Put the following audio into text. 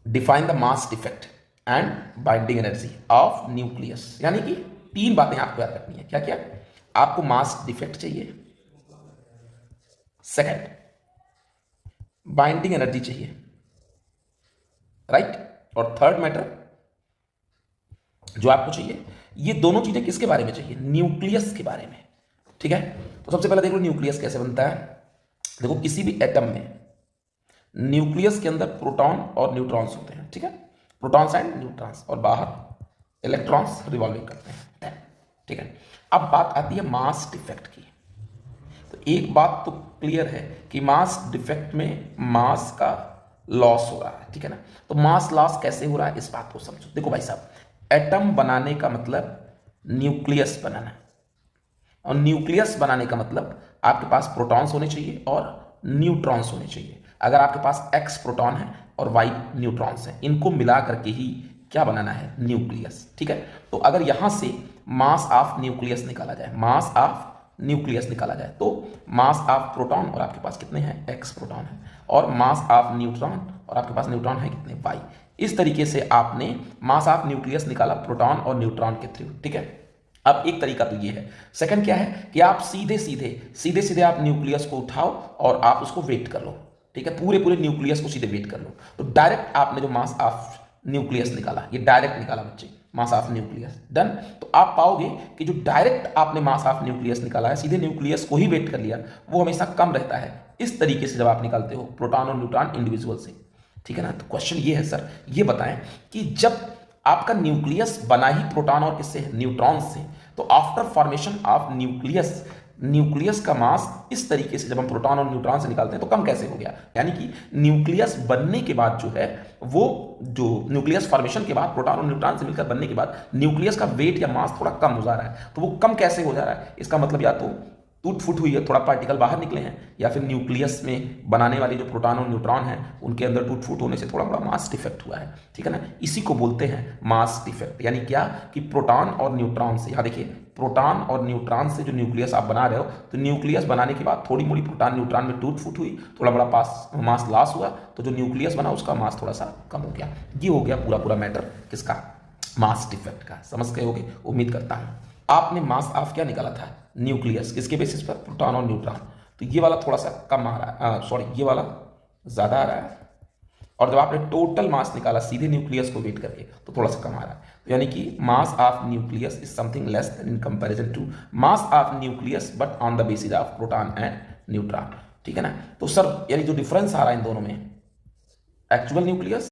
Define the mass defect and binding energy of nucleus. यानी कि तीन बातें आपको याद रखनी है। क्या क्या? आपको मास डिफेक्ट चाहिए, सेकंड बाइंडिंग एनर्जी चाहिए, राइट, और थर्ड मैटर जो आपको चाहिए, ये दोनों चीजें किसके बारे में चाहिए? न्यूक्लियस के बारे में। ठीक है, तो सबसे पहले देखो न्यूक्लियस कैसे बनता है। देखो किसी भी एटम में न्यूक्लियस के अंदर प्रोटॉन और न्यूट्रॉन्स होते हैं। ठीक है, प्रोटॉन्स एंड न्यूट्रॉन्स, और बाहर इलेक्ट्रॉन्स रिवॉल्विंग करते हैं। ठीक है, अब बात आती है मास डिफेक्ट की। तो एक बात तो क्लियर है कि मास डिफेक्ट में मास का लॉस हो रहा है। ठीक है ना, तो मास लॉस कैसे हो रहा है इस बात को समझो। देखो भाई साहब, एटम बनाने का मतलब न्यूक्लियस बनाना, और न्यूक्लियस बनाने का मतलब आपके पास प्रोटॉन्स होने चाहिए और न्यूट्रॉन्स होने चाहिए। अगर आपके पास x प्रोटॉन है और y न्यूट्रॉन्स है, इनको मिला करके ही क्या बनाना है? न्यूक्लियस। ठीक है, तो अगर यहां से मास ऑफ न्यूक्लियस निकाला जाए, मास ऑफ न्यूक्लियस निकाला जाए, तो मास ऑफ प्रोटॉन और आपके पास कितने हैं? x प्रोटॉन है, और मास ऑफ न्यूट्रॉन और आपके पास न्यूट्रॉन है कितने? y। इस तरीके से आपने मास ऑफ न्यूक्लियस निकाला प्रोटॉन और न्यूट्रॉन के थ्रू। ठीक है, अब एक तरीका तो ये है। सेकंड क्या है कि आप सीधे सीधे आप न्यूक्लियस को उठाओ और आप उसको वेट कर लो। ठीक है, पूरे न्यूक्लियस को सीधे वेट कर लो, तो डायरेक्ट आपने जो मास ऑफ न्यूक्लियस निकाला, ये डायरेक्ट निकाला बच्चे, मास ऑफ न्यूक्लियस। डन। तो आप पाओगे कि जो डायरेक्ट आपने मास ऑफ न्यूक्लियस निकाला है, सीधे न्यूक्लियस को ही वेट कर लिया, वो हमेशा कम रहता है इस तरीके से जब आप निकालते हो प्रोटॉन और न्यूट्रॉन इंडिविजुअल से। ठीक है ना, तो क्वेश्चन ये है सर, ये बताएं कि जब आपका न्यूक्लियस बना ही प्रोटॉन और किससे? न्यूट्रॉन से, तो आफ्टर फॉर्मेशन ऑफ न्यूक्लियस का मास इस तरीके से जब हम प्रोटॉन और न्यूट्रॉन से निकालते हैं तो कम कैसे हो गया? यानी कि न्यूक्लियस बनने के बाद जो है, वो जो न्यूक्लियस फॉर्मेशन के बाद प्रोटॉन और न्यूट्रॉन से मिलकर बनने के बाद न्यूक्लियस का वेट या मास थोड़ा कम हो जा रहा है। तो वो कम कैसे हो जा रहा है? इसका मतलब या तो टूट फूट हुई है, थोड़ा पार्टिकल बाहर निकले हैं, या फिर न्यूक्लियस में बनाने वाली जो प्रोटॉन और न्यूट्रॉन है उनके अंदर टूट फूट होने से थोड़ा बड़ा मास डिफेक्ट हुआ है। ठीक है ना, इसी को बोलते हैं मास डिफेक्ट। यानी क्या कि प्रोटॉन और न्यूट्रॉन से, यहाँ देखिए, प्रोटॉन और न्यूट्रॉन से जो न्यूक्लियस आप बना रहे हो, तो न्यूक्लियस बनाने के बाद थोड़ी मोड़ी प्रोटॉन न्यूट्रॉन में टूट फूट हुई, थोड़ा बड़ा मास लॉस हुआ, तो जो न्यूक्लियस बना उसका मास थोड़ा सा कम हो गया। ये हो गया पूरा मैटर किसका? मास डिफेक्ट का। समझ गए होगे उम्मीद करता हूं। आपने मास ऑफ क्या निकाला था? न्यूक्लियस। किसके बेसिस पर? प्रोटॉन और न्यूट्रॉन। तो ये वाला थोड़ा सा कम आ रहा है, सॉरी ये वाला ज़्यादा आ रहा है, और जब आपने टोटल मास निकाला सीधे न्यूक्लियस को वेट करके, तो थोड़ा सा कम आ रहा है। तो यानी कि mass of nucleus is something less than in comparison to mass of nucleus but on the basis of proton and neutron. ठीक है ना, तो सर यानी जो डिफरेंस आ रहा है इन दोनों में, एक्चुअल न्यूक्लियस